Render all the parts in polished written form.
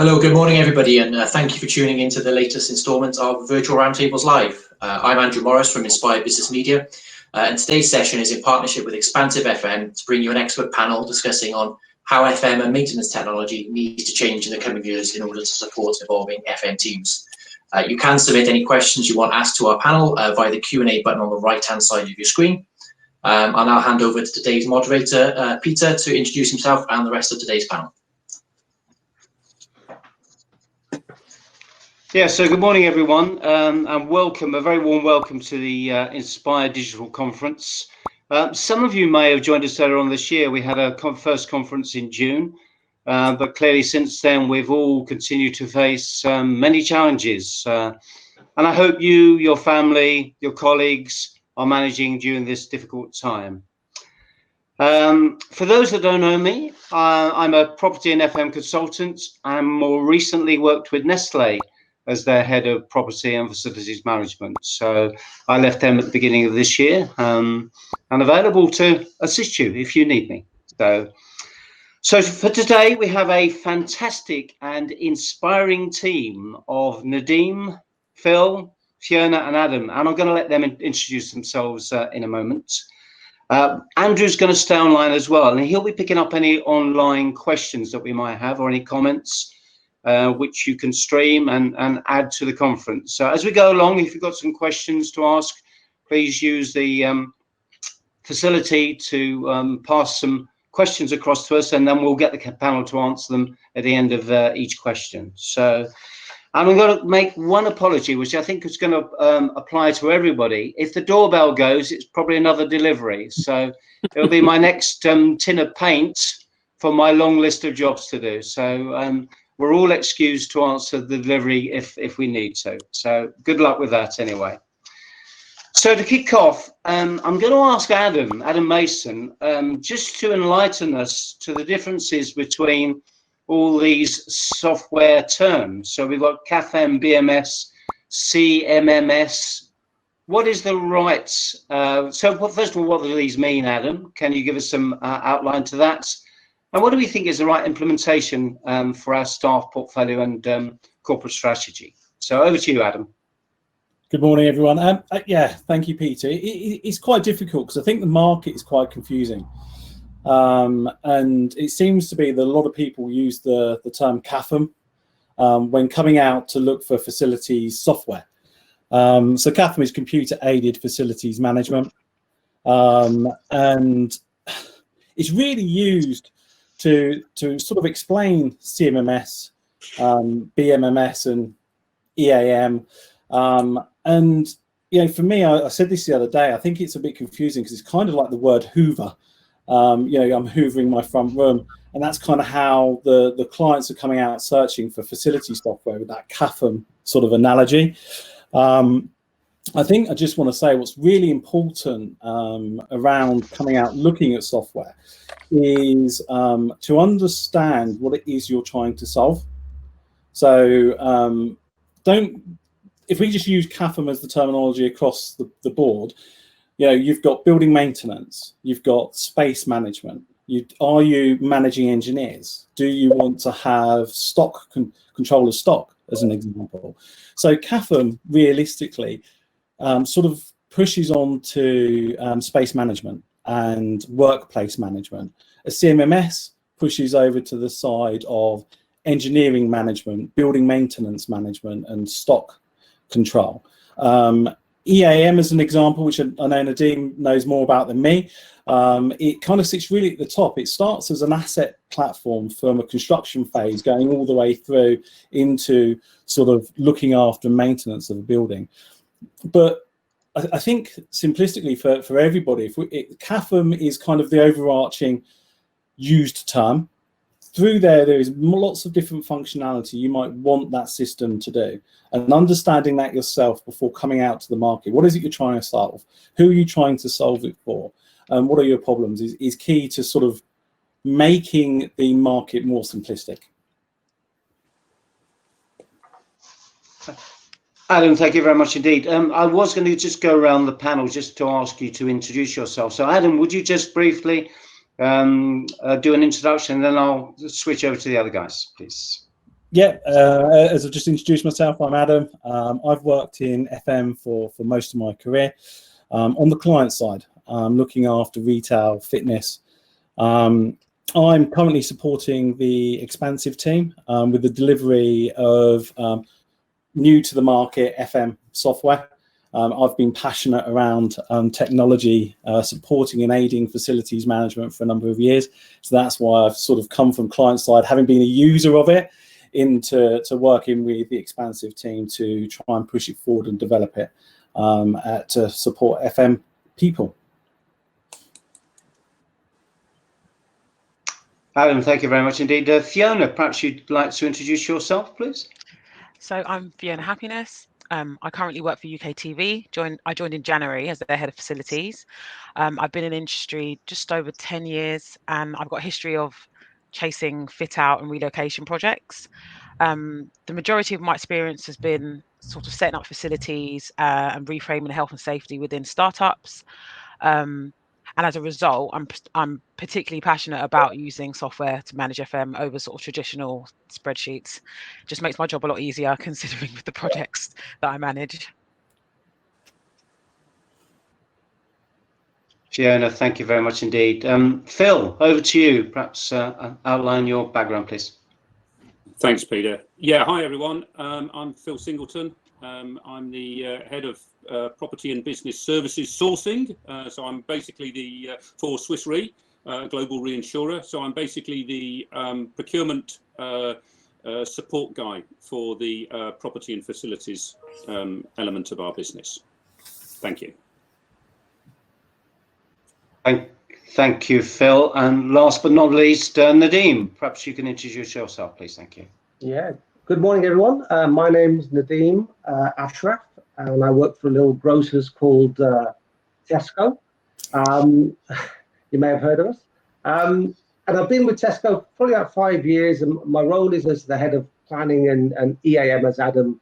Hello, good morning, everybody, and thank you for tuning into the latest instalment of Virtual Roundtables Live. I'm Andrew Morris from Inspired Business Media, and today's session is in partnership with Expansive FM to bring you an expert panel discussing on how FM and maintenance technology needs to change in the coming years in order to support evolving FM teams. You can submit any questions you want asked to our panel via the Q&A button on the right-hand side of your screen. I'll now hand over to today's moderator, Peter, to introduce himself and the rest of today's panel. Yeah, so good morning, everyone, and welcome, a very warm welcome to the Inspire Digital Conference. Some of you may have joined us earlier on this year. We had a first conference in June, but clearly since then we've all continued to face many challenges. And I hope you, your family, your colleagues are managing during this difficult time. For those that don't know me, I'm a property and FM consultant. I more recently worked with Nestle as their head of property and facilities management. So I left them at the beginning of this year and available to assist you if you need me. So for today, we have a fantastic and inspiring team of Nadeem, Phil, Fiona and Adam, and I'm going to let them introduce themselves in a moment. Andrew's going to stay online as well, and he'll be picking up any online questions that we might have or any comments which you can stream and add to the conference. So as we go along, if you've got some questions to ask, please use the facility to pass some questions across to us, and then we'll get the panel to answer them at the end of each question. So, and I'm going to make one apology, which I think is going to apply to everybody. If the doorbell goes, it's probably another delivery. So it'll be my next tin of paint for my long list of jobs to do. So we're all excused to answer the delivery if we need to. So good luck with that anyway. So to kick off, I'm going to ask Adam Mason, just to enlighten us to the differences between all these software terms. So we've got CAFM, BMS, CMMS. What is the right, so first of all, what do these mean, Adam? Can you give us some outline to that? And what do we think is the right implementation for our staff portfolio and corporate strategy? So over to you, Adam. Good morning, everyone. Yeah, thank you, Peter. It's quite difficult because I think the market is quite confusing. And it seems to be that a lot of people use the term CAFM when coming out to look for facilities software. So CAFM is computer aided facilities management. And it's really used to sort of explain CMMS, BMMS and EAM. And, you know, for me, I said this the other day, I think it's a bit confusing because it's kind of like the word Hoover. You know, I'm hoovering my front room, and that's kind of how the clients are coming out searching for facility software with that CAFM sort of analogy. I think I just want to say what's really important around coming out looking at software is to understand what it is you're trying to solve. So if we just use CAFM as the terminology across the board, you know, you've got building maintenance, you've got space management. Are you managing engineers? Do you want to have stock control of stock, as an example? So CAFM realistically sort of pushes on to space management and workplace management. A CMMS pushes over to the side of engineering management, building maintenance management, and stock control. EAM as an example, which I know Nadeem knows more about than me, it kind of sits really at the top. It starts as an asset platform from a construction phase going all the way through into sort of looking after maintenance of a building. But I think simplistically for everybody, CAFM is kind of the overarching used term. Through there is lots of different functionality you might want that system to do, and understanding that yourself before coming out to the market. What is it you're trying to solve? Who are you trying to solve it for? What are your problems is key to sort of making the market more simplistic. Adam, thank you very much indeed. I was going to just go around the panel just to ask you to introduce yourself. So Adam, would you just briefly do an introduction, and then I'll switch over to the other guys, please. Yeah, as I just introduced myself, I'm Adam. I've worked in FM for most of my career. On the client side, looking after retail, fitness. I'm currently supporting the Expansive team with the delivery of new to the market FM software. I've been passionate around technology, supporting and aiding facilities management for a number of years. So that's why I've sort of come from client side, having been a user of it, into working with the Expansive team to try and push it forward and develop it to support FM people. Adam, thank you very much indeed. Fiona, perhaps you'd like to introduce yourself, please? So I'm Fiona Happiness. I currently work for UK TV. I joined in January as their head of facilities. I've been in industry just over 10 years, and I've got a history of chasing fit out and relocation projects. The majority of my experience has been sort of setting up facilities and reframing health and safety within startups. And as a result, I'm particularly passionate about using software to manage FM over sort of traditional spreadsheets. Just makes my job a lot easier considering with the projects that I manage. Fiona, thank you very much indeed. Phil, over to you. Perhaps outline your background, please. Thanks, Peter. Yeah, hi everyone. I'm Phil Singleton. I'm the head of property and business services sourcing. So I'm basically for Swiss Re, global reinsurer. So I'm basically the procurement support guy for the property and facilities element of our business. Thank you. Thank you, Phil. And last but not least, Nadeem, perhaps you can introduce yourself, please. Thank you. Yeah. Good morning, everyone. My name's Nadeem Ashraf, and I work for a little grocers called Tesco. You may have heard of us. And I've been with Tesco probably about 5 years, and my role is as the head of planning and EAM, as Adam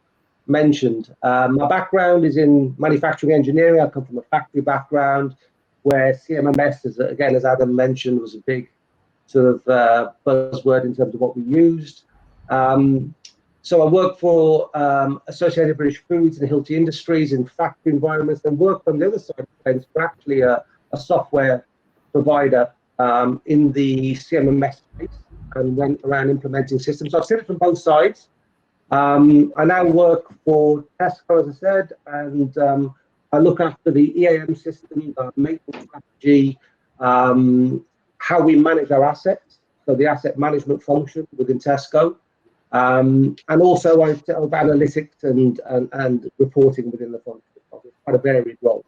mentioned. My background is in manufacturing engineering. I come from a factory background where CMMS, as Adam mentioned, was a big sort of buzzword in terms of what we used. So I work for Associated British Foods and Hilti Industries in factory environments, and work on the other side of the fence for actually a software provider in the CMMS space, and went around implementing systems. So I've seen it from both sides. I now work for Tesco, as I said, and I look after the EAM system, maintenance strategy, how we manage our assets, so the asset management function within Tesco. And also I set up analytics and reporting within the function. It's quite a varied role.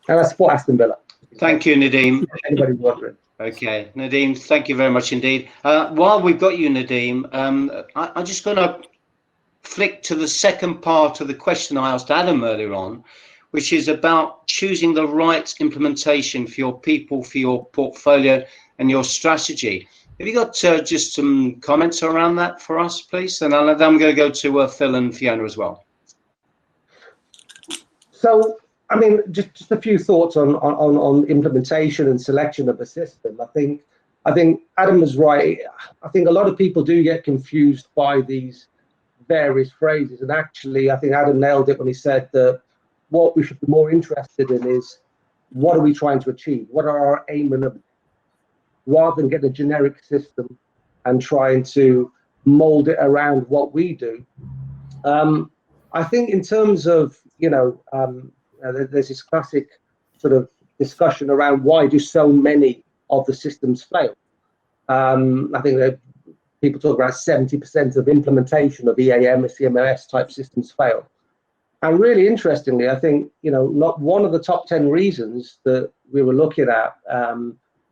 And I support Aston Villa. Thank you, Nadeem. Anybody's wondering. Okay, Nadeem, thank you very much indeed. While we've got you, Nadeem, I'm just going to flick to the second part of the question I asked Adam earlier on, which is about choosing the right implementation for your people, for your portfolio and your strategy. Have you got just some comments around that for us, please? And then I'm going to go to Phil and Fiona as well. So, I mean, just a few thoughts on implementation and selection of a system. I think Adam was right. I think a lot of people do get confused by these various phrases, and actually I think Adam nailed it when he said that what we should be more interested in is what are we trying to achieve, what are our aim and objectives, rather than get a generic system and trying to mold it around what we do. I think in terms of, there's this classic sort of discussion around why do so many of the systems fail. I think that people talk about 70% of implementation of EAM or CMMS type systems fail. And really interestingly, I think, not one of the top 10 reasons that we were looking at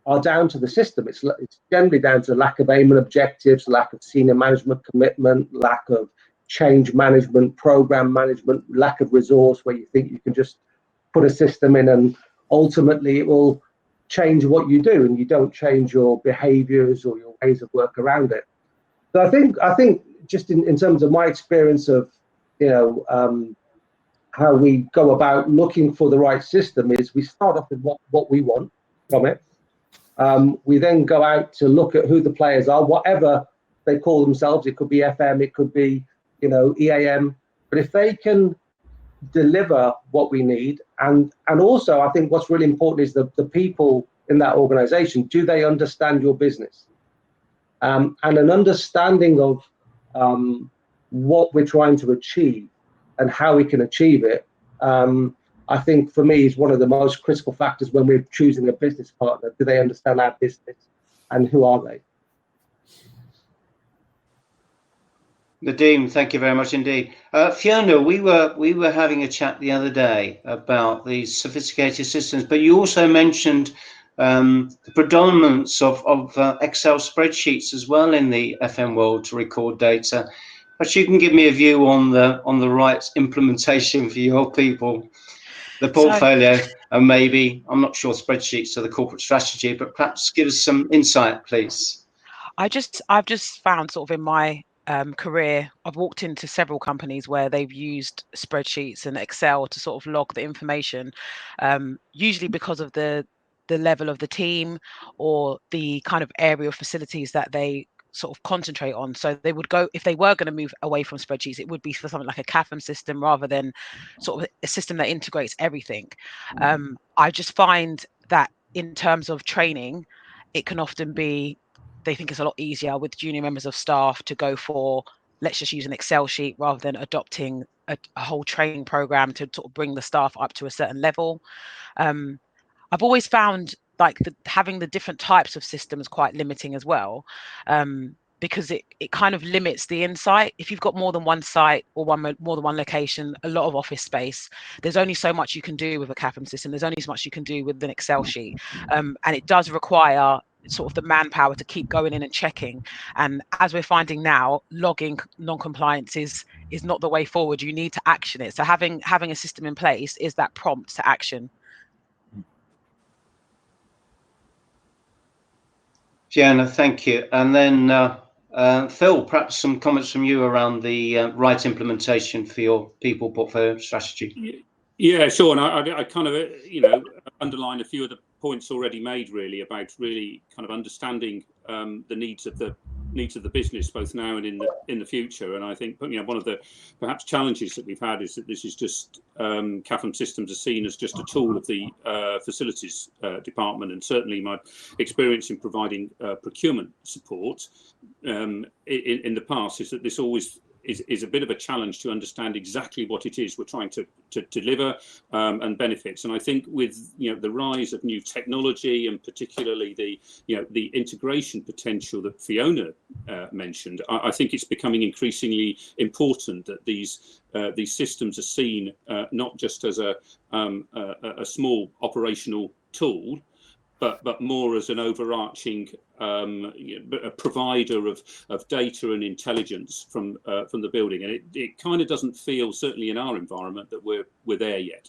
are down to the system. It's generally down to lack of aim and objectives, lack of senior management commitment, lack of change management, program management, lack of resource, where you think you can just put a system in and ultimately it will change what you do, and you don't change your behaviors or your ways of work around it. So I think just in terms of my experience of, how we go about looking for the right system is we start off with what we want from it. We then go out to look at who the players are, whatever they call themselves. It could be FM, it could be, you know, EAM. But if they can deliver what we need, and also I think what's really important is the people in that organization, do they understand your business? And an understanding of what we're trying to achieve and how we can achieve it, I think for me is one of the most critical factors when we're choosing a business partner. Do they understand our business and who are they? Nadeem, thank you very much indeed. Fiona, we were having a chat the other day about these sophisticated systems, but you also mentioned the predominance of Excel spreadsheets as well in the FM world to record data. But you can give me a view on the right implementation for your people, the portfolio, and maybe, I'm not sure spreadsheets are the corporate strategy, but perhaps give us some insight, please. I've just found sort of in my career, I've walked into several companies where they've used spreadsheets and Excel to sort of log the information, usually because of the level of the team or the kind of area of facilities that they sort of concentrate on. So they would go, if they were going to move away from spreadsheets, it would be for something like a CAFM system rather than sort of a system that integrates everything. I just find that in terms of training, it can often be, they think it's a lot easier with junior members of staff to go for, let's just use an Excel sheet rather than adopting a whole training program to sort of bring the staff up to a certain level. I've always found like having the different types of systems quite limiting as well, because it kind of limits the insight. If you've got more than one site or more than one location, a lot of office space, there's only so much you can do with a CAFM system. There's only so much you can do with an Excel sheet, and it does require sort of the manpower to keep going in and checking. And as we're finding now, logging non-compliance is not the way forward. You need to action it. So having a system in place is that prompt to action. Fiona, thank you. And then Phil, perhaps some comments from you around the right implementation for your people portfolio strategy. Yeah, sure. And I kind of, you know, underline a few of the points already made, really, about really kind of understanding the needs of the business, both now and in the future. And I think, you know, one of the perhaps challenges that we've had is that this is just CAFM systems are seen as just a tool of the facilities department, and certainly my experience in providing procurement support in the past is that this always is a bit of a challenge to understand exactly what it is we're trying to deliver and benefits. And I think with, you know, the rise of new technology, and particularly the integration potential that Fiona mentioned, I think it's becoming increasingly important that these systems are seen not just as a small operational tool, but more as an overarching provider of data and intelligence from the building. And it kind of doesn't feel, certainly in our environment, that we're there yet.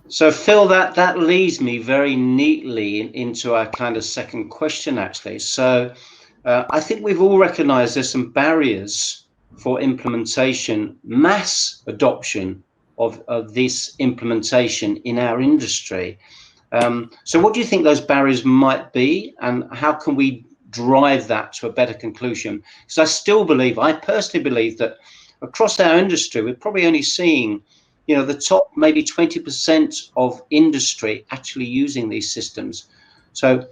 So Phil, that leads me very neatly into our kind of second question, actually. So I think we've all recognized there's some barriers for implementation, mass adoption of this implementation in our industry. So what do you think those barriers might be, and how can we drive that to a better conclusion? Because I personally believe that across our industry, we're probably only seeing, you know, the top maybe 20% of industry actually using these systems. So,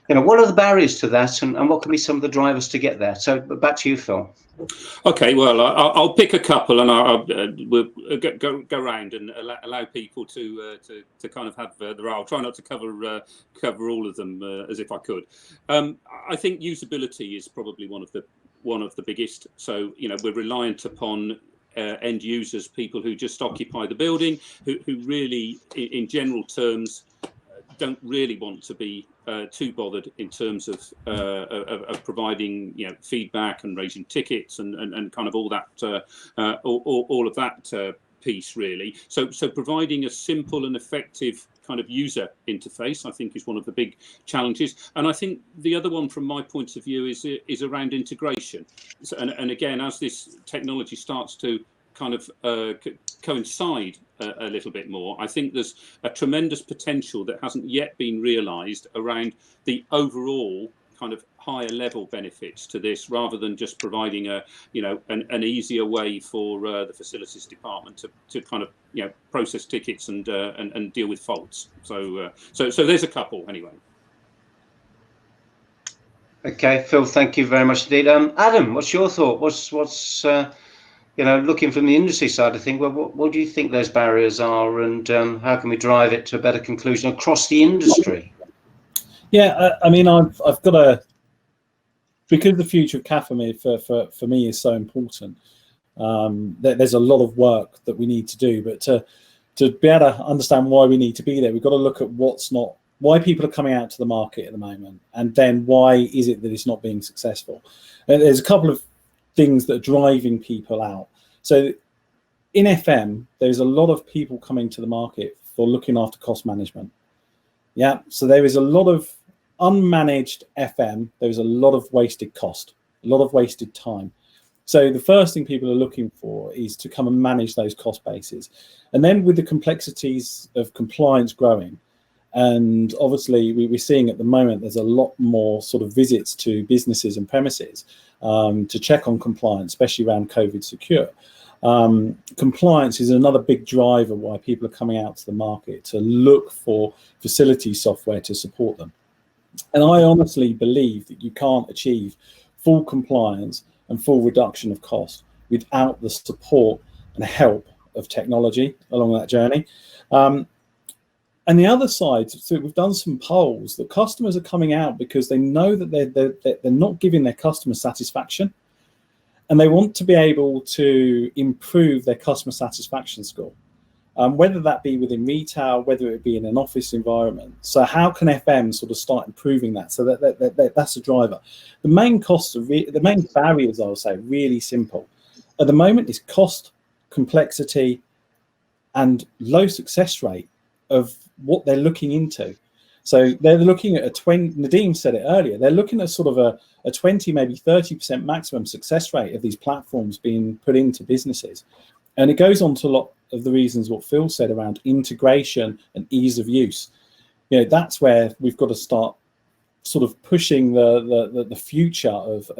you know, what are the barriers to that, and what can be some of the drivers to get there? So back to you, Phil. Okay, well, I'll pick a couple, and we'll go round and allow people to kind of have their. I'll try not to cover all of them as if I could. I think usability is probably one of the biggest. So, you know, we're reliant upon end users, people who just occupy the building, who really, in general terms, don't really want to be too bothered in terms of providing, you know, feedback and raising tickets and kind of all that all of that piece, really. So providing a simple and effective kind of user interface, I think, is one of the big challenges. And I think the other one, from my point of view, is around integration. So, and again, as this technology starts to kind of coincide a little bit more. I think there's a tremendous potential that hasn't yet been realised around the overall kind of higher level benefits to this, rather than just providing a, an easier way for the facilities department to kind of, process tickets and deal with faults. So there's a couple anyway. Okay, Phil, thank you very much indeed. Adam, what's your thought? What's looking from the industry side of things, what do you think those barriers are, and how can we drive it to a better conclusion across the industry? Yeah, I mean, I've got a, because the future of CAFM for me is so important. There's a lot of work that we need to do, but to be able to understand why we need to be there, we've got to look at why people are coming out to the market at the moment, and then why is it that it's not being successful. And there's a couple of things that are driving people out. So in FM, there's a lot of people coming to the market for looking after cost management. Yeah, so there is a lot of unmanaged FM. There's a lot of wasted cost, a lot of wasted time. So the first thing people are looking for is to come and manage those cost bases. And then with the complexities of compliance growing, and obviously we're seeing at the moment there's a lot more sort of visits to businesses and premises to check on compliance, especially around COVID secure. Compliance is another big driver why people are coming out to the market to look for facility software to support them. And I honestly believe that you can't achieve full compliance and full reduction of cost without the support and help of technology along that journey. And the other side, so we've done some polls that customers are coming out because they know that they're not giving their customer satisfaction, and they want to be able to improve their customer satisfaction score, whether that be within retail, whether it be in an office environment. So how can FM sort of start improving that? So that's a driver. The main costs, the main barriers, I would say, really simple. At the moment, is cost, complexity, and low success rate of what they're looking into. So they're looking at a 20, Nadeem said it earlier, they're looking at sort of a 20, maybe 30% maximum success rate of these platforms being put into businesses. And it goes on to a lot of the reasons what Phil said around integration and ease of use. That's where we've got to start sort of pushing the future of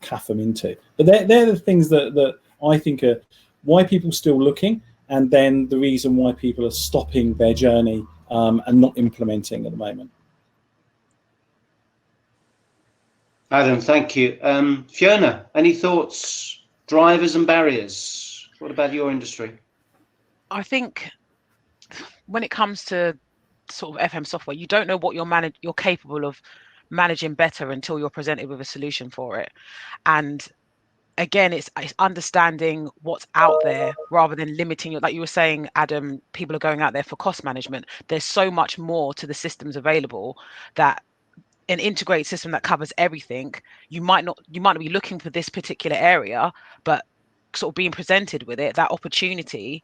CAFM into. But they're the things that I think are why people are still looking, and then the reason why people are stopping their journey and not implementing at the moment. Adam, thank you. Fiona, any thoughts, drivers and barriers? What about your industry? I think when it comes to sort of FM software, you don't know what you're capable of managing better until you're presented with a solution for it. And again, it's understanding what's out there rather than limiting it. Like you were saying, Adam, people are going out there for cost management. There's so much more to the systems available that an integrated system that covers everything, you might not be looking for this particular area, but sort of being presented with it, that opportunity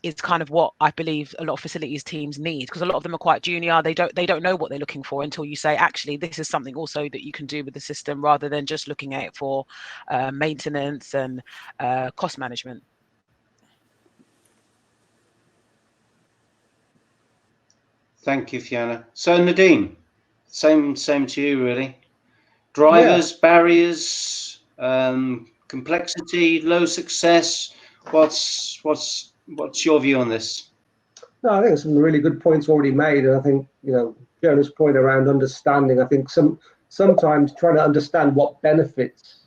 is kind of what I believe a lot of facilities teams need, because a lot of them are quite junior. They don't know what they're looking for until you say, actually, this is something also that you can do with the system, rather than just looking at it for maintenance and cost management. Thank you, Fiona. So Nadeem, same to you really. Drivers, barriers, complexity, low success. What's your view on this? No, I think some really good points already made, and I think Fiona's point around understanding. I think sometimes trying to understand what benefits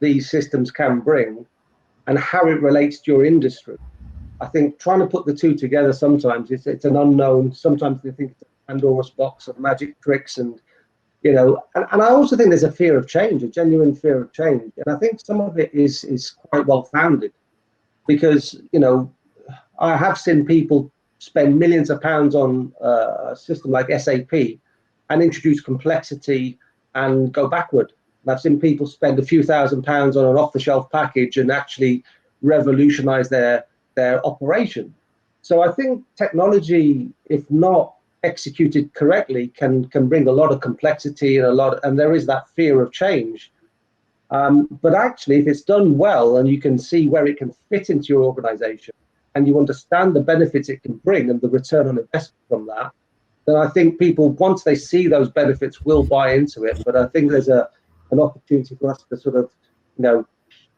these systems can bring and how it relates to your industry. I think trying to put the two together sometimes it's an unknown. Sometimes they think it's a Pandora's box of magic tricks, and and I also think there's a fear of change, a genuine fear of change, and I think some of it is quite well founded, because I have seen people spend millions of pounds on a system like SAP and introduce complexity and go backward. And I've seen people spend a few £1,000s on an off-the-shelf package and actually revolutionize their operation. So I think technology, if not executed correctly, can bring a lot of complexity and there is that fear of change. But actually, if it's done well and you can see where it can fit into your organization, and you understand the benefits it can bring and the return on investment from that, then I think people, once they see those benefits, will buy into it. But I think there's an opportunity for us to sort of,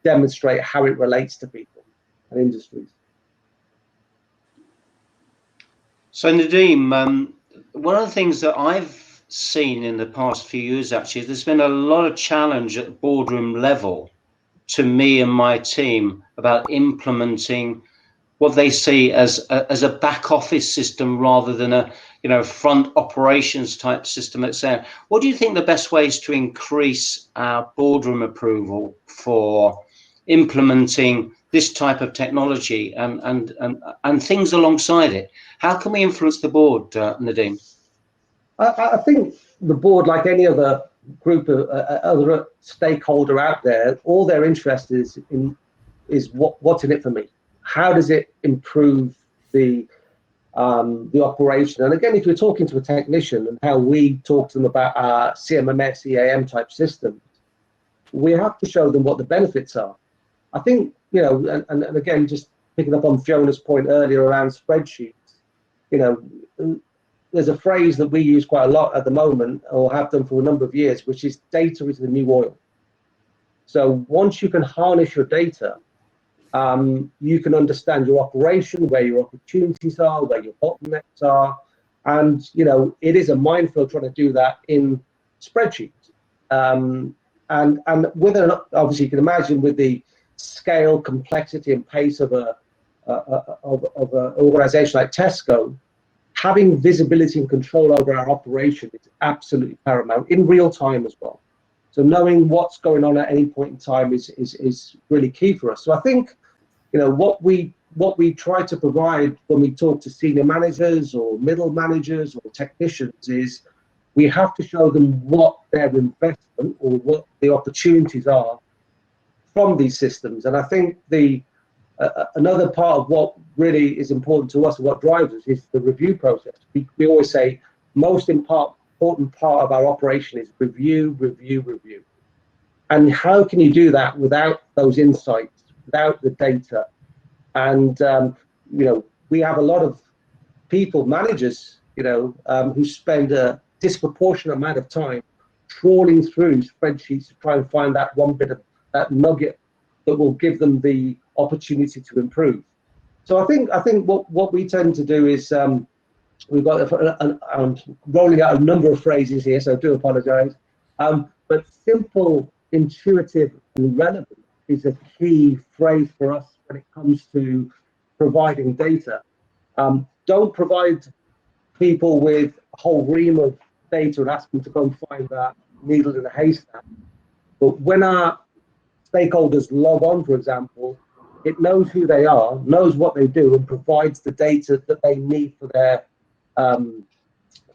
demonstrate how it relates to people and industries. So Nadeem, one of the things that I've seen in the past few years, actually, there's been a lot of challenge at boardroom level to me and my team about implementing what they see as a back office system rather than a front operations type system, etc. What do you think the best ways to increase our boardroom approval for implementing this type of technology and things alongside it? How can we influence the board, Nadeem? I think the board, like any other group of other stakeholder out there, all their interest is what's in it for me. How does it improve the operation? And again, if you're talking to a technician and how we talk to them about our CMMS, EAM type systems, we have to show them what the benefits are. I think, and again, just picking up on Fiona's point earlier around spreadsheets, there's a phrase that we use quite a lot at the moment, or have done for a number of years, which is data is the new oil. So once you can harness your data, you can understand your operation, where your opportunities are, where your bottlenecks are, and it is a minefield trying to do that in spreadsheets. And whether or not, obviously, you can imagine with the scale, complexity, and pace of an organization like Tesco, having visibility and control over our operation is absolutely paramount in real time as well. So knowing what's going on at any point in time is really key for us. So I think, what we try to provide when we talk to senior managers or middle managers or technicians is we have to show them what their investment or what the opportunities are from these systems. And I think another part of what really is important to us and what drives us is the review process. We always say most important part of our operation is review. And how can you do that without those insights, without the data? And we have a lot of people, managers, who spend a disproportionate amount of time trawling through spreadsheets to try and find that one bit of that nugget that will give them the opportunity to improve. So I think what we tend to do is we've got I'm rolling out a number of phrases here, so I do apologize. But simple, intuitive, and relevant is a key phrase for us when it comes to providing data. Don't provide people with a whole ream of data and ask them to go and find that needle in a haystack. But when our stakeholders log on, for example, it knows who they are, knows what they do, and provides the data that they need for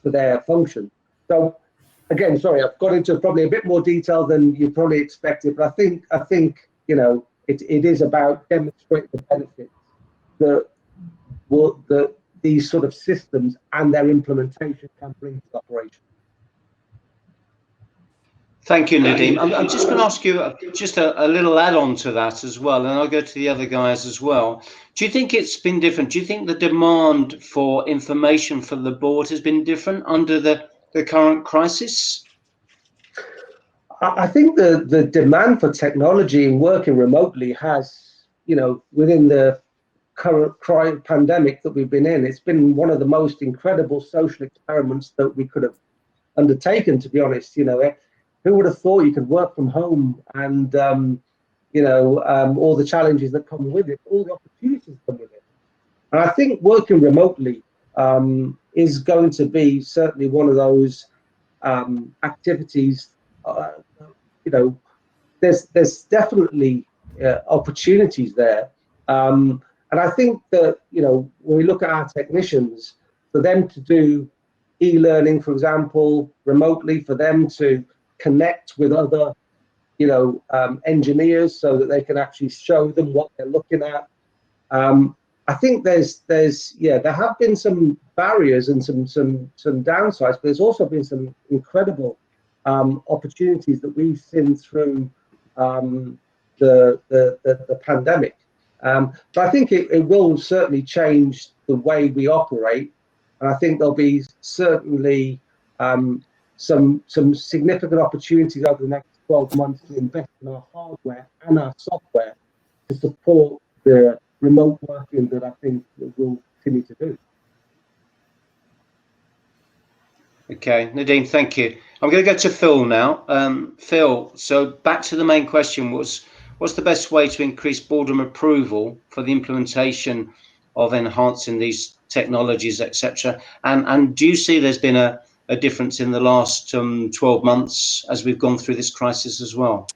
their function. So again, sorry, I've got into probably a bit more detail than you probably expected, but I think it is about demonstrating the benefits that these sort of systems and their implementation can bring to the operation. Thank you, Nadeem. I'm just going to ask you just a little add-on to that as well, and I'll go to the other guys as well. Do you think it's been different? Do you think the demand for information from the board has been different under the current crisis? I think the demand for technology and working remotely has, within the current pandemic that we've been in, it's been one of the most incredible social experiments that we could have undertaken, to be honest. Who would have thought you could work from home and, all the challenges that come with it, all the opportunities come with it. And I think working remotely is going to be certainly one of those activities. There's definitely opportunities there. And I think that, when we look at our technicians, for them to do e-learning, for example, remotely, for them to connect with other, engineers so that they can actually show them what they're looking at. I think there have been some barriers and some downsides, but there's also been some incredible opportunities that we've seen through the pandemic. But I think it will certainly change the way we operate. And I think there'll be certainly some significant opportunities over the next 12 months to invest in our hardware and our software to support the remote working that I think we'll continue to do. Okay, Nadeem, thank you. I'm going to go to Phil now. Phil, so back to the main question was, what's the best way to increase boardroom approval for the implementation of enhancing these technologies, etc.? And do you see there's been a difference in the last 12 months as we've gone through this crisis as well?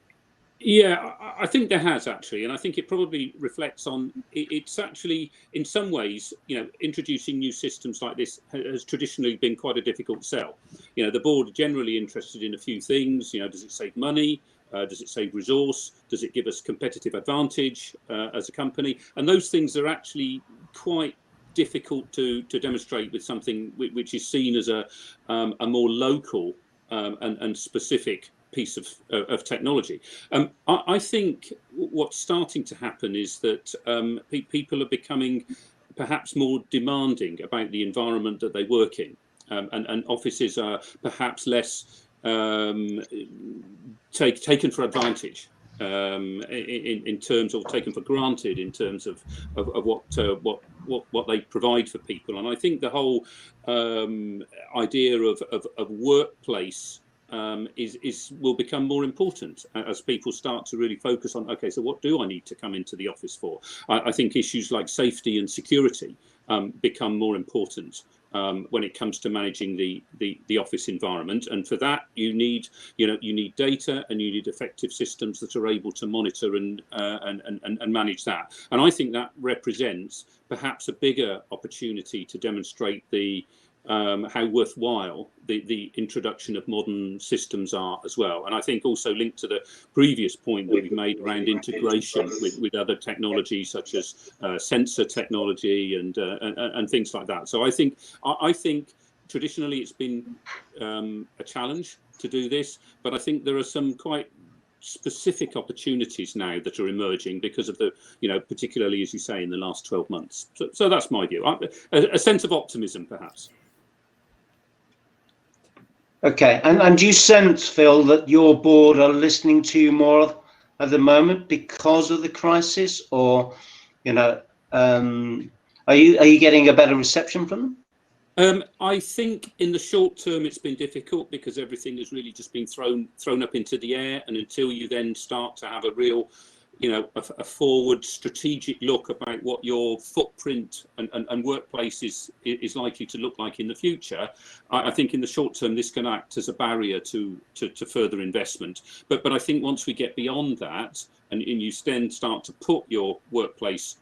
Yeah, I think there has actually, and I think it probably reflects on it's actually in some ways, introducing new systems like this has traditionally been quite a difficult sell. The board are generally interested in a few things. Does it save money? Does it save resource? Does it give us competitive advantage as a company? And those things are actually quite difficult to demonstrate with something which is seen as a more local and specific piece of technology. I think what's starting to happen is that people are becoming perhaps more demanding about the environment that they work in, and offices are perhaps less taken for advantage in terms, or taken for granted in terms of what they provide for people. And I think the whole idea of workplace will become more important as people start to really focus on, okay, so what do I need to come into the office for? I think issues like safety and security become more important when it comes to managing the office environment. And for that, you need data, and you need effective systems that are able to monitor and manage that. And I think that represents perhaps a bigger opportunity to demonstrate how worthwhile the introduction of modern systems are as well. And I think also linked to the previous point that we've made around integration with other technologies such as sensor technology and things like that. So I think traditionally it's been a challenge to do this, but I think there are some quite specific opportunities now that are emerging because of the, particularly as you say, in the last 12 months. So that's my view. A sense of optimism, perhaps. Okay, and do you sense, Phil, that your board are listening to you more at the moment because of the crisis, or are you getting a better reception from them? I think in the short term it's been difficult because everything has really just been thrown up into the air, and until you then start to have a real a forward strategic look about what your footprint and workplace is likely to look like in the future, I think in the short term this can act as a barrier to further investment. But I think once we get beyond that, and you then start to put your workplace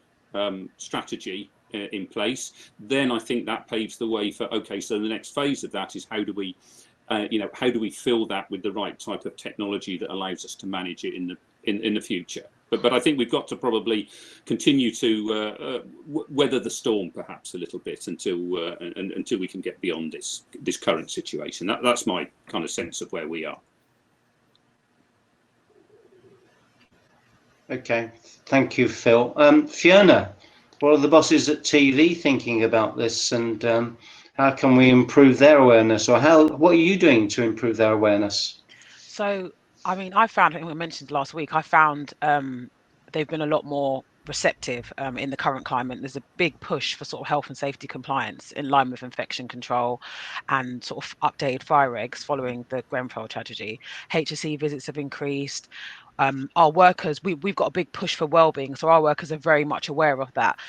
strategy in place, then I think that paves the way for, okay, so the next phase of that is how do we fill that with the right type of technology that allows us to manage it in the future. But I think we've got to probably continue to weather the storm perhaps a little bit until we can get beyond this current situation. That's my kind of sense of where we are. Okay, thank you, Phil. Fiona, what are the bosses at TV thinking about this, and how can we improve their awareness, or what are you doing to improve their awareness? So, I mean, I think we mentioned last week, I found they've been a lot more receptive in the current climate. There's a big push for sort of health and safety compliance in line with infection control and sort of updated fire regs following the Grenfell tragedy. HSE visits have increased. Our workers, we've got a big push for wellbeing, so our workers are very much aware of that.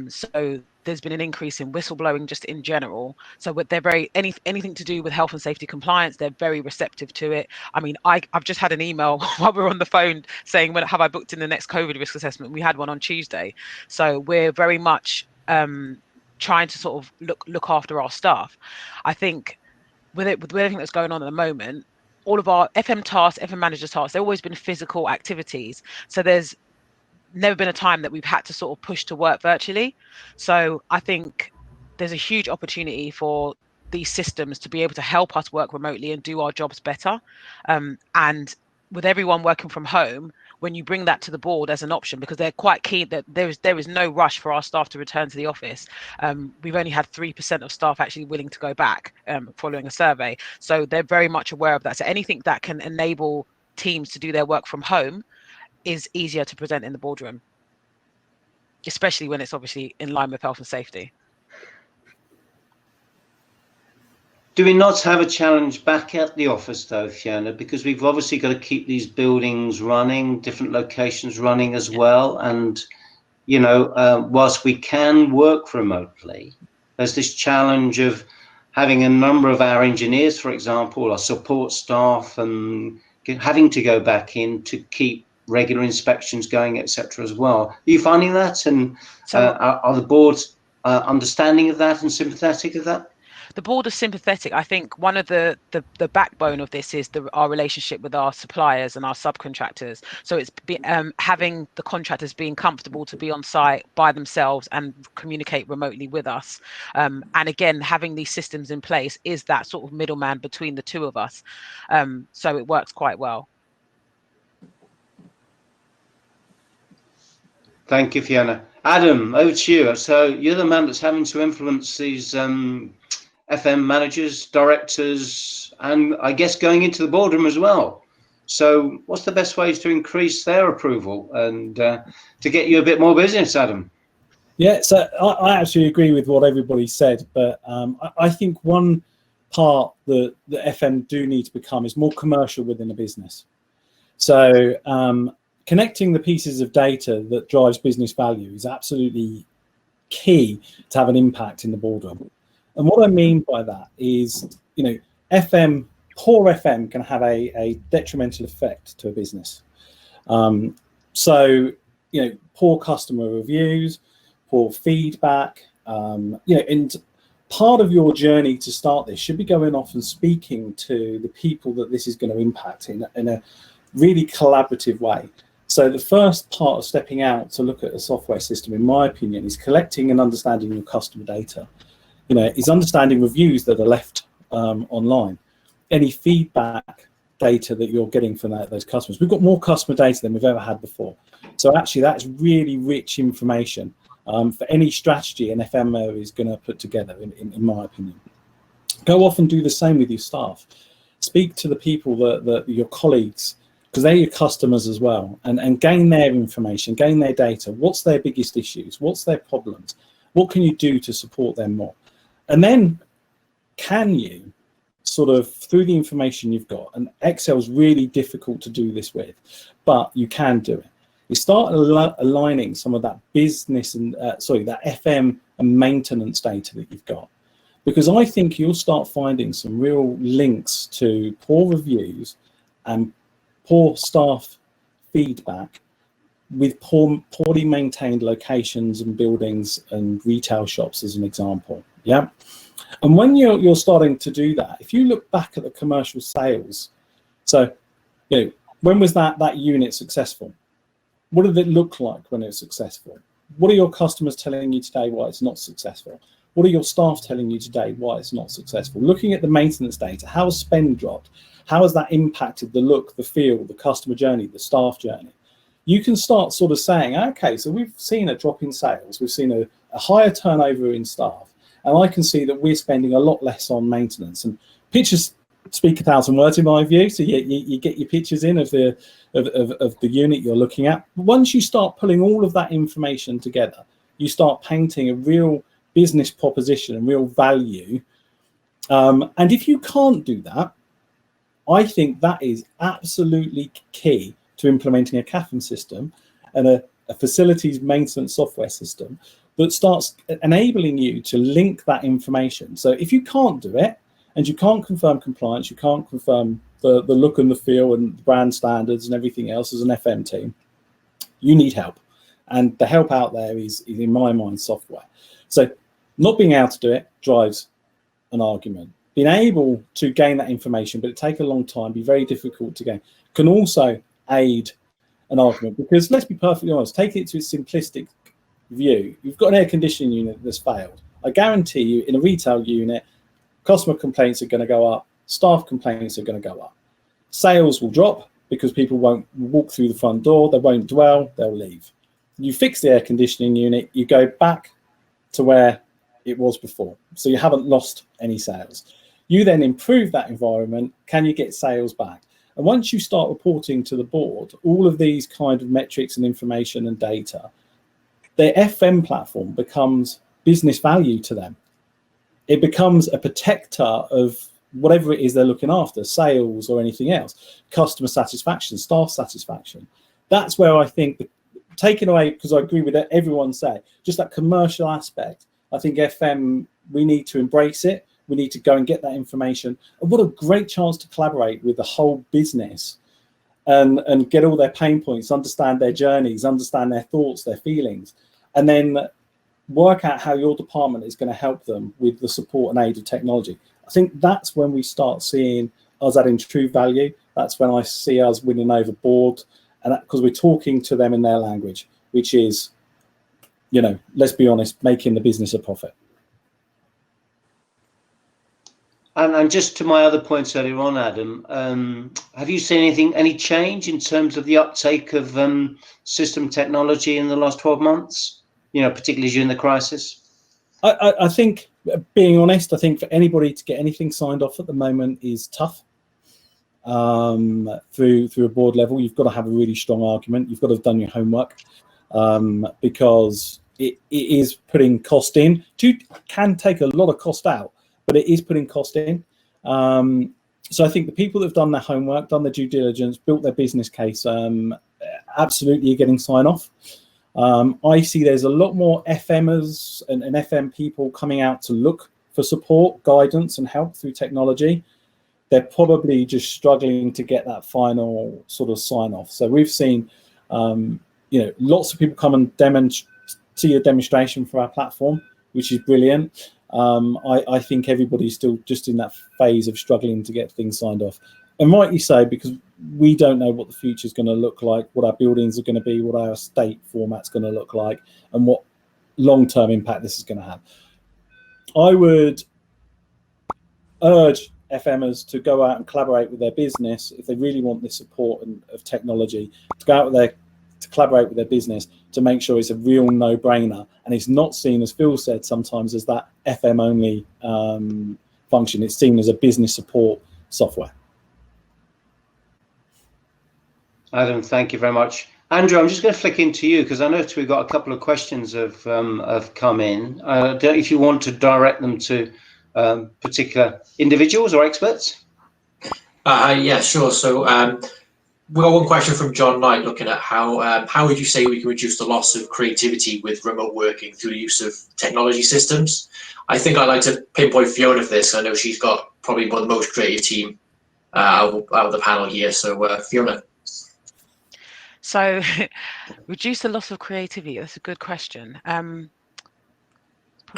So there's been an increase in whistleblowing just in general. So they're very anything to do with health and safety compliance, they're very receptive to it. I mean, I've just had an email while we were on the phone saying, "When have I booked in the next COVID risk assessment?" We had one on Tuesday. So we're very much trying to sort of look after our staff. I think with everything that's going on at the moment, all of our FM tasks, FM manager tasks, they've always been physical activities. So there's never been a time that we've had to sort of push to work virtually. So I think there's a huge opportunity for these systems to be able to help us work remotely and do our jobs better. And with everyone working from home, when you bring that to the board as an option, because they're quite keen that there is no rush for our staff to return to the office. We've only had 3% of staff actually willing to go back following a survey. So they're very much aware of that. So anything that can enable teams to do their work from home is easier to present in the boardroom, especially when it's obviously in line with health and safety. Do we not have a challenge back at the office though, Fiona? Because we've obviously got to keep these buildings running, different locations running as well. And, you know, whilst we can work remotely, there's this challenge of having a number of our engineers, for example, our support staff, and having to go back in to keep regular inspections going, etc. as well. Are you finding that? And are the boards understanding of that and sympathetic of that? The board is sympathetic. I think one of the backbone of this is our relationship with our suppliers and our subcontractors. So it's having the contractors being comfortable to be on site by themselves and communicate remotely with us. And again, having these systems in place is that sort of middleman between the two of us. So it works quite well. Thank you, Fiona. Adam, over to you. So you're the man that's having to influence these FM managers, directors, and I guess going into the boardroom as well. So what's the best ways to increase their approval and to get you a bit more business, Adam? Yeah, so I actually agree with what everybody said, but I think one part that the FM do need to become is more commercial within a business. So connecting the pieces of data that drives business value is absolutely key to have an impact in the boardroom. And what I mean by that is, you know, poor FM can have a detrimental effect to a business. So, you know, poor customer reviews, poor feedback, you know, and part of your journey to start this should be going off and speaking to the people that this is going to impact in a really collaborative way. So the first part of stepping out to look at a software system, in my opinion, is collecting and understanding your customer data. You know, is understanding reviews that are left online, any feedback data that you're getting from those customers. We've got more customer data than we've ever had before. So actually that's really rich information for any strategy an FMO is going to put together, in my opinion. Go off and do the same with your staff. Speak to the people, your colleagues, because they're your customers as well, and gain their information, gain their data. What's their biggest issues? What's their problems? What can you do to support them more? And then can you sort of, through the information you've got, and Excel's really difficult to do this with, but you can do it. You start aligning some of that business and, that FM and maintenance data that you've got. Because I think you'll start finding some real links to poor reviews and poor staff feedback with poorly maintained locations and buildings and retail shops, as an example. Yeah, and when you're starting to do that, if you look back at the commercial sales, so, you know, when was that unit successful? What did it look like when it was successful? What are your customers telling you today why it's not successful? What are your staff telling you today why it's not successful? Looking at the maintenance data, how has spend dropped? How has that impacted the look, the feel, the customer journey, the staff journey? You can start sort of saying, okay, so we've seen a drop in sales, we've seen a higher turnover in staff, and I can see that we're spending a lot less on maintenance. And pictures speak 1,000 words in my view, so you get your pictures in of the unit you're looking at. Once you start pulling all of that information together, you start painting a real business proposition and real value. And if you can't do that, I think that is absolutely key to implementing a CAFM system and a facilities maintenance software system that starts enabling you to link that information. So if you can't do it, and you can't confirm compliance, you can't confirm the look and the feel and brand standards and everything else as an FM team, you need help. And the help out there is in my mind, software. So not being able to do it drives an argument. Being able to gain that information, but it take a long time, be very difficult to gain, can also aid an argument. Because let's be perfectly honest, take it to its simplistic view. You've got an air conditioning unit that's failed. I guarantee you in a retail unit, customer complaints are going to go up, staff complaints are going to go up. Sales will drop because people won't walk through the front door, they won't dwell, they'll leave. You fix the air conditioning unit, you go back to where it was before. So you haven't lost any sales. You then improve that environment, can you get sales back? And once you start reporting to the board, all of these kind of metrics and information and data, their FM platform becomes business value to them. It becomes a protector of whatever it is they're looking after, sales or anything else, customer satisfaction, staff satisfaction. That's where I think, taking away, because I agree with everyone say, just that commercial aspect, I think FM, we need to embrace it. We need to go and get that information. And what a great chance to collaborate with the whole business and get all their pain points, understand their journeys, understand their thoughts, their feelings, and then work out how your department is going to help them with the support and aid of technology. I think that's when we start seeing us adding true value. That's when I see us winning over board, and because we're talking to them in their language, which is, you know, let's be honest, making the business a profit. And just to my other points earlier on, Adam, have you seen any change in terms of the uptake of system technology in the last 12 months, you know, particularly during the crisis? I think, being honest, I think for anybody to get anything signed off at the moment is tough. Through a board level, you've got to have a really strong argument. You've got to have done your homework, because it is putting cost in. Can take a lot of cost out, but it is putting cost in. So I think the people that have done their homework, done their due diligence, built their business case, absolutely are getting sign off. I see there's a lot more FMers and FM people coming out to look for support, guidance and help through technology. They're probably just struggling to get that final sort of sign off. So we've seen, you know, lots of people come and see a demonstration for our platform, which is brilliant. I think everybody's still just in that phase of struggling to get things signed off. And rightly so, because we don't know what the future is going to look like, what our buildings are going to be, what our estate format's going to look like, and what long-term impact this is going to have. I would urge FMers to go out and collaborate with their business if they really want this support of technology, to go out there to collaborate with their business to make sure it's a real no-brainer and it's not seen, as Phil said, sometimes as that FM only function. It's seen as a business support software. Adam, thank you very much. Andrew, I'm just going to flick into you because I noticed we've got a couple of questions have come in. I don't know if you want to direct them to particular individuals or experts. Yeah, sure. So we got one question from John Knight looking at how would you say we can reduce the loss of creativity with remote working through the use of technology systems? I think I'd like to pinpoint Fiona for this. I know she's got probably one of the most creative team out of the panel here. So Fiona. So reduce the loss of creativity. That's a good question. Probably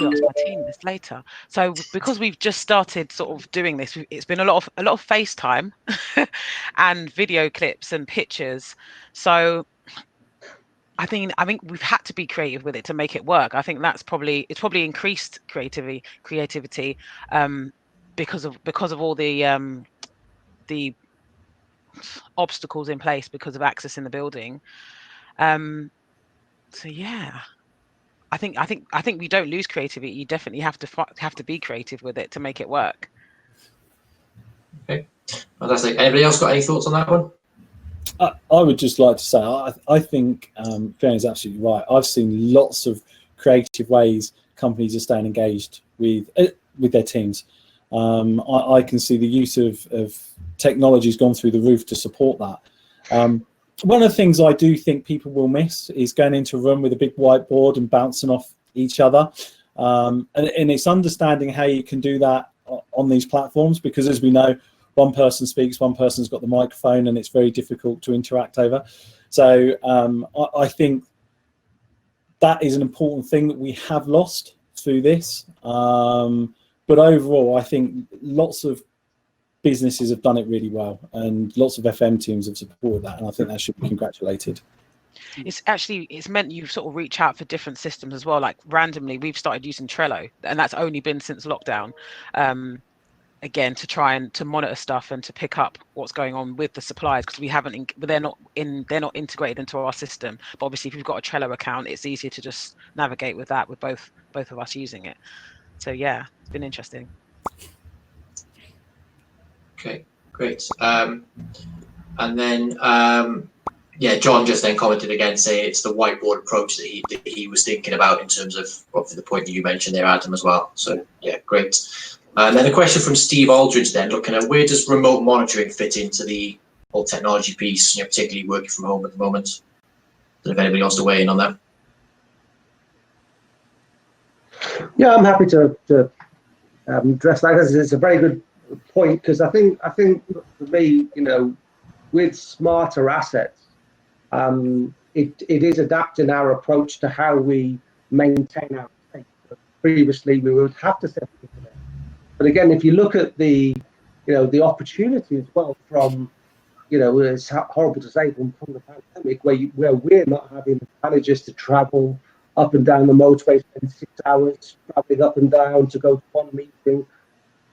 ask my team this later. So because we've just started sort of doing this, it's been a lot of FaceTime and video clips and pictures. So I think we've had to be creative with it to make it work. I think it's probably increased creativity because of all the obstacles in place because of access in the building. So yeah. I think we don't lose creativity. You definitely have to be creative with it to make it work. Okay, fantastic. Anybody else got any thoughts on that one? I would just like to say I think Fiona's absolutely right. I've seen lots of creative ways companies are staying engaged with their teams. I can see the use of technology has gone through the roof to support that. One of the things I do think people will miss is going into a room with a big whiteboard and bouncing off each other. And it's understanding how you can do that on these platforms, because as we know, one person speaks, one person's got the microphone, and it's very difficult to interact over. So I think that is an important thing that we have lost through this. But overall, I think lots of businesses have done it really well, and lots of FM teams have supported that, and I think that should be congratulated. It's meant you sort of reach out for different systems as well. Like randomly, we've started using Trello, and that's only been since lockdown. again, to try and to monitor stuff and to pick up what's going on with the suppliers, because we haven't, they're not integrated into our system. But obviously, if you've got a Trello account, it's easier to just navigate with that, with both of us using it. So yeah, it's been interesting. Okay, great. And then yeah, John just then commented again, saying it's the whiteboard approach that he was thinking about in terms of obviously the point that you mentioned there, Adam, as well. So yeah, great. And then a question from Steve Aldridge then, looking at where does remote monitoring fit into the whole technology piece, particularly working from home at the moment. I don't know if anybody wants to weigh in on that. Yeah, I'm happy to address that. It's a very good point, because I think for me, with smarter assets, it is adapting our approach to how we maintain our state. Previously, we would have to set it there. But again, if you look at the opportunity as well from, it's horrible to say, from the pandemic, where we're not having managers to travel up and down the motorway, spend 6 hours traveling up and down to go to one meeting.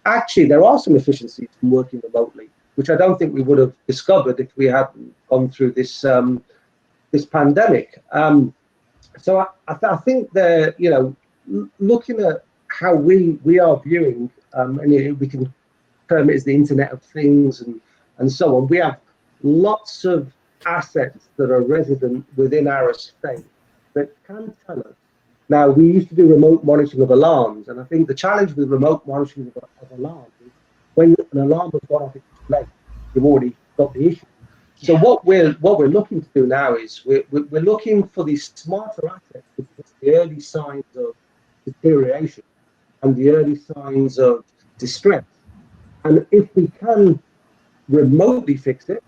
Actually, there are some efficiencies from working remotely, which I don't think we would have discovered if we hadn't gone through this this pandemic. So I think that looking at how we are viewing, and we can term it as the Internet of Things and so on. We have lots of assets that are resident within our estate that can tell us. Now, we used to do remote monitoring of alarms, and I think the challenge with remote monitoring of alarms is when an alarm has gone off, it's too late. You've already got the issue. So what we're looking to do now is we're looking for these smarter assets with the early signs of deterioration and the early signs of distress. And if we can remotely fix it,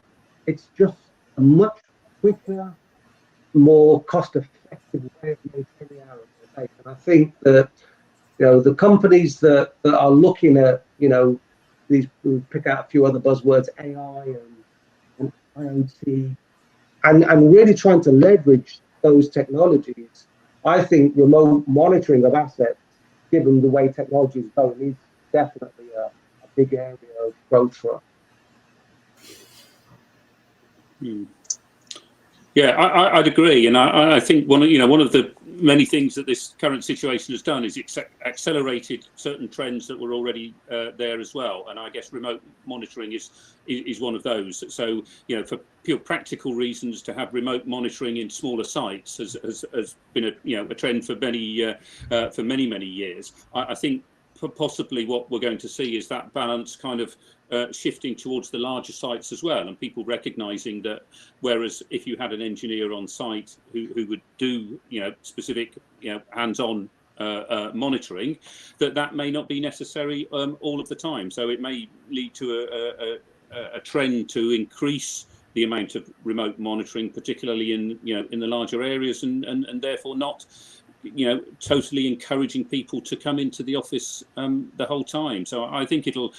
it's just a much quicker, more cost-effective way of maintaining our estate. And I think that the companies that are looking at these, we pick out a few other buzzwords, AI and IoT, and really trying to leverage those technologies. I think remote monitoring of assets, given the way technology is going, is definitely a big area of growth for us. Yeah, I'd agree, and I think one of the many things that this current situation has done is accelerated certain trends that were already there as well, and I guess remote monitoring is one of those. So for pure practical reasons, to have remote monitoring in smaller sites has been a trend for many years. I think possibly what we're going to see is that balance kind of shifting towards the larger sites as well, and people recognizing that whereas if you had an engineer on site who would do specific hands-on monitoring, that may not be necessary all of the time. So it may lead to a trend to increase the amount of remote monitoring, particularly in the larger areas, and therefore not totally encouraging people to come into the office the whole time. So I think it'll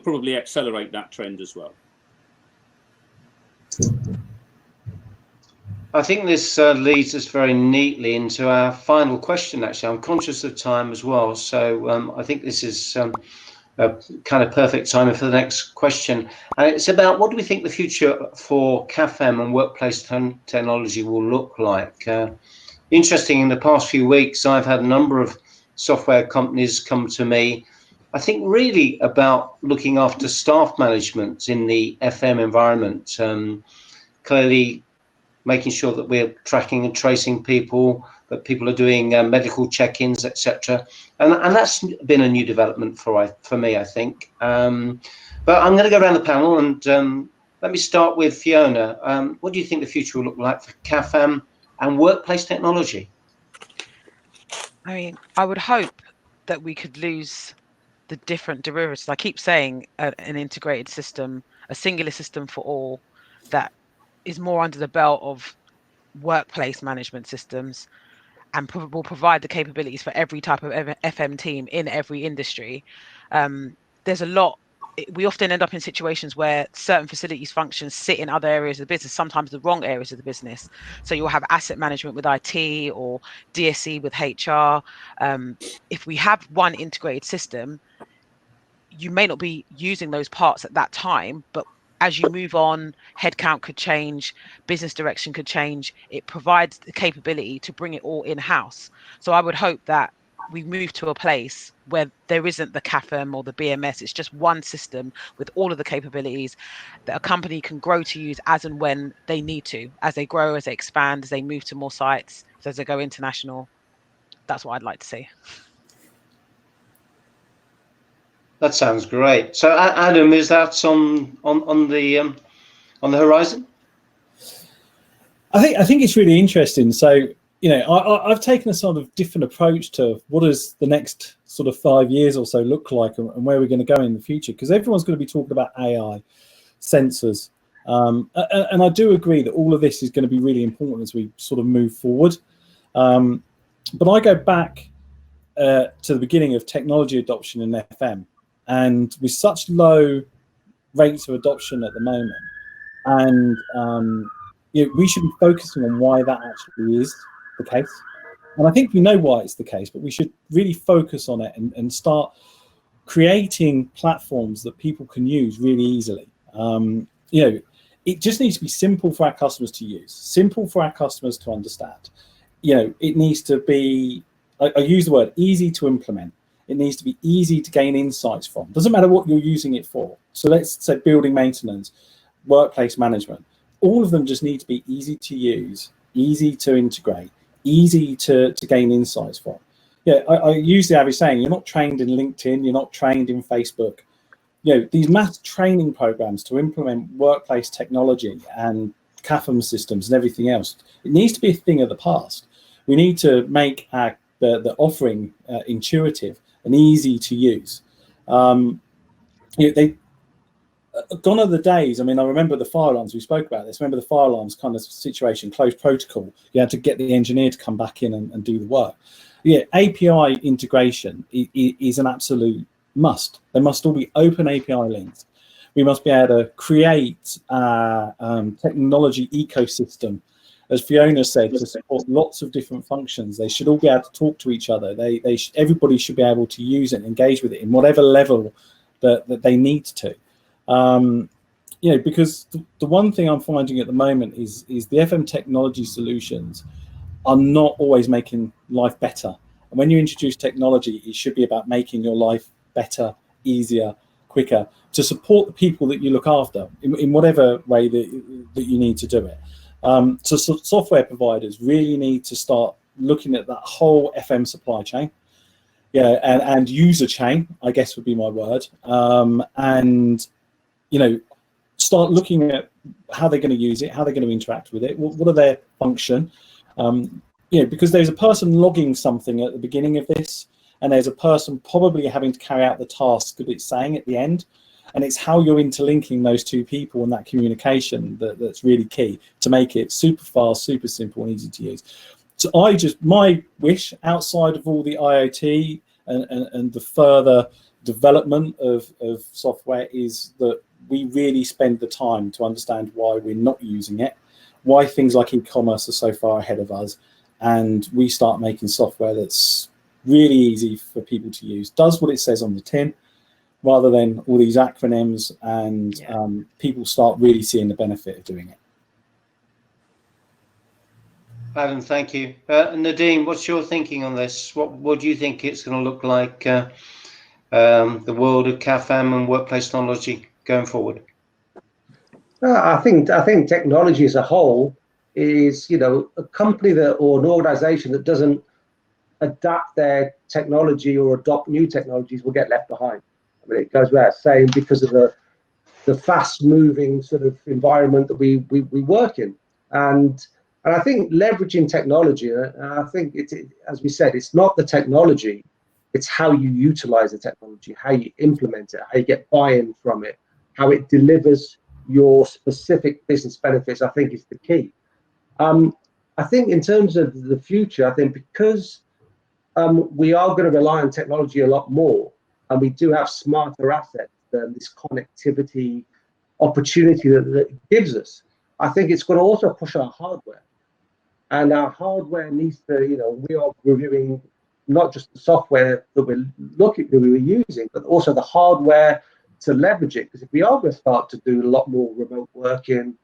probably accelerate that trend as well. I think this leads us very neatly into our final question. Actually, I'm conscious of time as well, so I think this is a kind of perfect timing for the next question. And it's about, what do we think the future for CAFM and workplace technology will look like? Interesting, in the past few weeks, I've had a number of software companies come to me, I think really about looking after staff management in the FM environment, clearly making sure that we're tracking and tracing people, that people are doing medical check-ins, etc. And that's been a new development for me, I think. But I'm going to go around the panel, and let me start with Fiona. What do you think the future will look like for CAFM and workplace technology? I mean, I would hope that we could lose the different derivatives. I keep saying an integrated system, a singular system for all, that is more under the belt of workplace management systems, and will provide the capabilities for every type of FM team in every industry. There's a lot. We often end up in situations where certain facilities functions sit in other areas of the business, sometimes the wrong areas of the business. So you'll have asset management with IT or DSE with HR. If we have one integrated system, you may not be using those parts at that time, but as you move on, headcount could change, business direction could change. It provides the capability to bring it all in-house. So I would hope that we move to a place where there isn't the CAFM or the BMS. It's just one system with all of the capabilities that a company can grow to use as and when they need to, as they grow, as they expand, as they move to more sites, as they go international. That's what I'd like to see. That sounds great. So, Adam, is that on the horizon? I think it's really interesting. So, I've taken a sort of different approach to what does the next sort of 5 years or so look like, and where we're going to go in the future, because everyone's going to be talking about AI, sensors, and I do agree that all of this is going to be really important as we sort of move forward. But I go back to the beginning of technology adoption in FM, and with such low rates of adoption at the moment, and we should be focusing on why that actually is the case. And I think we know why it's the case, but we should really focus on it and start creating platforms that people can use really easily. It just needs to be simple for our customers to use, simple for our customers to understand. It needs to be, I use the word easy to implement. It needs to be easy to gain insights from. Doesn't matter what you're using it for. So let's say building maintenance, workplace management. All of them just need to be easy to use, easy to integrate, easy to gain insights from. I use the average saying, you're not trained in LinkedIn, you're not trained in Facebook. These mass training programs to implement workplace technology and CAFM systems and everything else, it needs to be a thing of the past. We need to make the offering intuitive and easy to use. Gone are the days. I mean, I remember the fire alarms. We spoke about this. Remember the fire alarms kind of situation, closed protocol. You had to get the engineer to come back in and do the work. API integration is an absolute must. There must all be open API links. We must be able to create a technology ecosystem, as Fiona said, to support lots of different functions. They should all be able to talk to each other. Everybody should be able to use it and engage with it in whatever level that they need to. Because the one thing I'm finding at the moment is the FM technology solutions are not always making life better. And when you introduce technology, it should be about making your life better, easier, quicker, to support the people that you look after in whatever way that you need to do it. So software providers really need to start looking at that whole FM supply chain, and user chain, I guess would be my word, and start looking at how they're going to use it, how they're going to interact with it, what are their function, because there's a person logging something at the beginning of this, and there's a person probably having to carry out the task that it's saying at the end. And it's how you're interlinking those two people and that communication that's really key to make it super fast, super simple and easy to use. So my wish outside of all the IoT and the further development of software is that we really spend the time to understand why we're not using it, why things like e-commerce are so far ahead of us, and we start making software that's really easy for people to use, does what it says on the tin, rather than all these acronyms, and people start really seeing the benefit of doing it. Adam, thank you. Nadeem, what's your thinking on this? What do you think it's going to look like, the world of CAFM and workplace technology going forward? I think technology as a whole is, a company or an organization that doesn't adapt their technology or adopt new technologies will get left behind. I mean, it goes without saying, because of the fast-moving sort of environment that we work in, and I think leveraging technology. I think as we said, it's not the technology, it's how you utilize the technology, how you implement it, how you get buy-in from it, how it delivers your specific business benefits. I think is the key. I think in terms of the future, I think because we are going to rely on technology a lot more, and we do have smarter assets than this connectivity opportunity that it gives us. I think it's going to also push our hardware, and our hardware needs to, we are reviewing not just the software that we were using, but also the hardware to leverage it. Because if we are going to start to do a lot more remote working,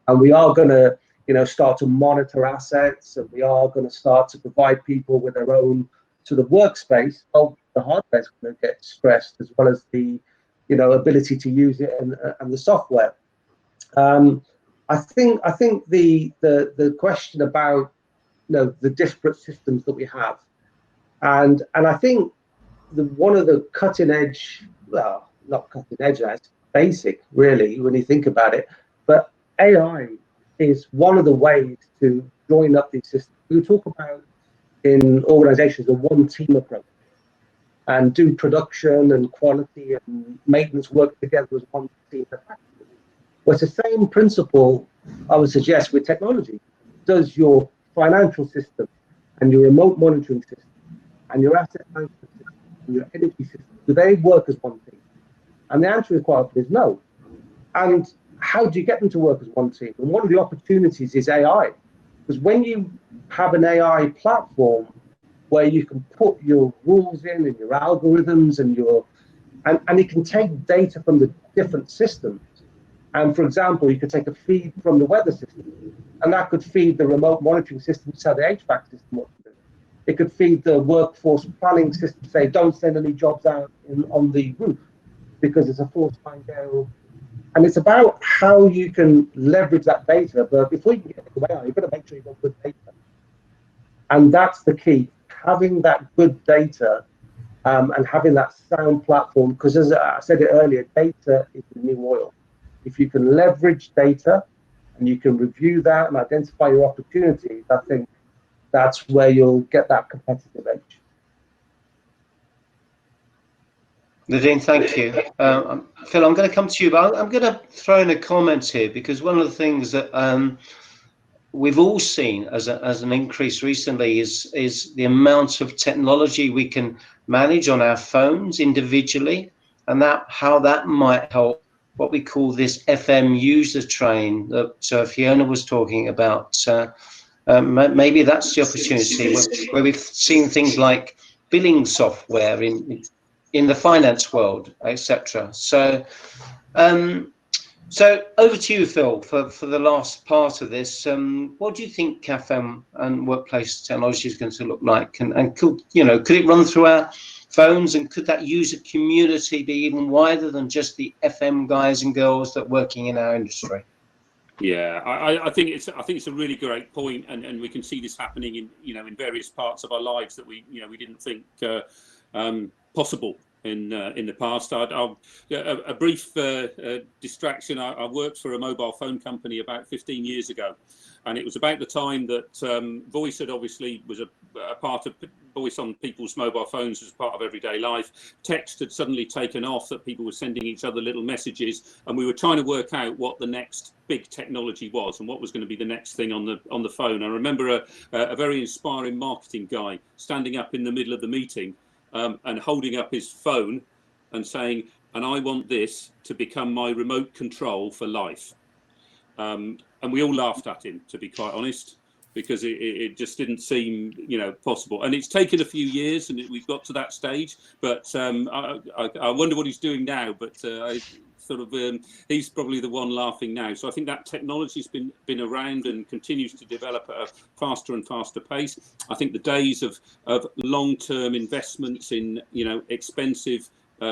and we are going to, start to monitor assets, and we are going to start to provide people with their own sort of workspace, well, the hardware is going to get stressed as well as the, ability to use it and the software. I think the question about the disparate systems that we have, and I think one of the cutting edge, well, not cutting edge, that's basic really when you think about it, but AI is one of the ways to join up these systems. We talk about in organizations a one team approach, and do production and quality and maintenance work together as one team. Well, it's the same principle I would suggest with technology. Does your financial system and your remote monitoring system and your asset management system and your energy system, do they work as one team? And the answer is quite often is no. And how do you get them to work as one team? And one of the opportunities is AI. Because when you have an AI platform where you can put your rules in and your algorithms and and it can take data from the different systems. And for example, you could take a feed from the weather system, and that could feed the remote monitoring system to tell the HVAC system what to do. It could feed the workforce planning system, say, don't send any jobs out on the roof because it's a force line gale. And it's about how you can leverage that data. But before you can get to AI, you've got to make sure you've got good data. And that's the key, having that good data and having that sound platform. Because as I said it earlier, data is the new oil. If you can leverage data and you can review that and identify your opportunities, I think that's where you'll get that competitive edge. Nadine, thank you. Phil, I'm going to come to you, but I'm going to throw in a comment here, because one of the things that we've all seen as an increase recently is the amount of technology we can manage on our phones individually, and how that might help what we call this FM user train that Fiona was talking about. Maybe that's the opportunity where we've seen things like billing software in the finance world, etc. So over to you, Phil, for the last part of this. What do you think CAFM and workplace technology is going to look like? And could it run through our phones, and could that user community be even wider than just the FM guys and girls that are working in our industry? Yeah, I think it's a really great point, and we can see this happening in various parts of our lives that we didn't think possible in the past. A brief distraction. I worked for a mobile phone company about 15 years ago, and it was about the time that voice had obviously was a part of voice on people's mobile phones as part of everyday life. Text had suddenly taken off, that people were sending each other little messages, and we were trying to work out what the next big technology was and what was going to be the next thing on the phone. I remember a very inspiring marketing guy standing up in the middle of the meeting and holding up his phone and saying, "And I want this to become my remote control for life." And we all laughed at him, to be quite honest, because it just didn't seem possible. And it's taken a few years, and we've got to that stage. But I wonder what he's doing now. But he's probably the one laughing now. So I think that technology's been around and continues to develop at a faster and faster pace. I think the days of long-term investments in expensive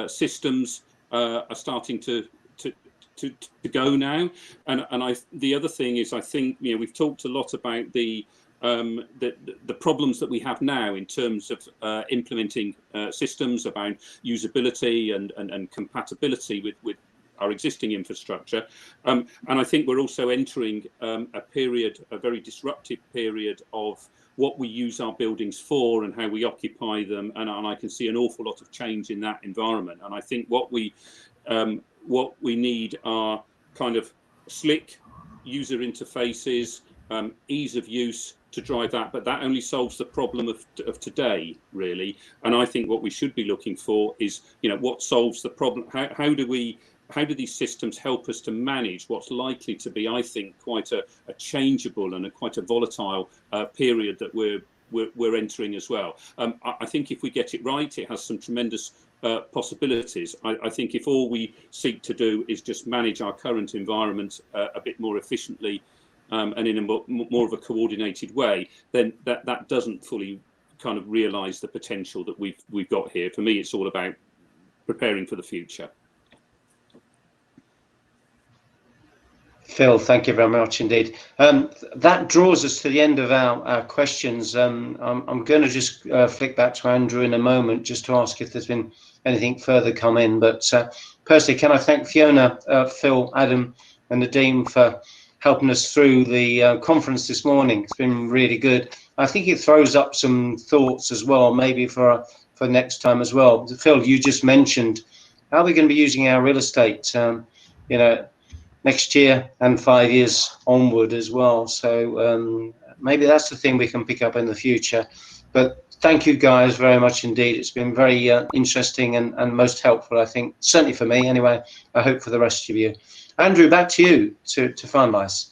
systems are starting to go now. And the other thing is, I think we've talked a lot about the problems that we have now in terms of implementing systems, about usability and compatibility with our existing infrastructure. And I think we're also entering a very disruptive period of what we use our buildings for and how we occupy them. And I can see an awful lot of change in that environment. And I think what we need are kind of slick user interfaces, ease of use to drive that, but that only solves the problem of today, really. And I think what we should be looking for is, what solves the problem? How do these systems help us to manage what's likely to be, I think, quite a changeable and quite a volatile period that we're we're entering as well. I think if we get it right, it has some tremendous possibilities. I think if all we seek to do is just manage our current environment a bit more efficiently and in a more of a coordinated way, then that doesn't fully kind of realise the potential that we've got here. For me, it's all about preparing for the future. Phil, thank you very much indeed. That draws us to the end of our questions. I'm going to just flick back to Andrew in a moment just to ask if there's been anything further come in. But personally, can I thank Fiona, Phil, Adam and Nadeem for helping us through the conference this morning. It's been really good. I think it throws up some thoughts as well, maybe for next time as well. Phil, you just mentioned how we're going to be using our real estate, next year and 5 years onward as well. So maybe that's the thing we can pick up in the future. But thank you guys very much indeed. It's been very interesting and most helpful, I think, certainly for me anyway. I hope for the rest of you. Andrew, back to you to finalise.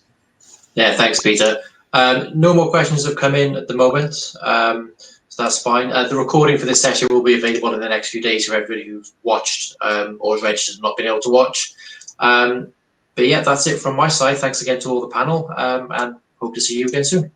Yeah, thanks, Peter. No more questions have come in at the moment, so that's fine. The recording for this session will be available in the next few days for everybody who's watched or is registered and not been able to watch. But yeah, that's it from my side. Thanks again to all the panel, and hope to see you again soon.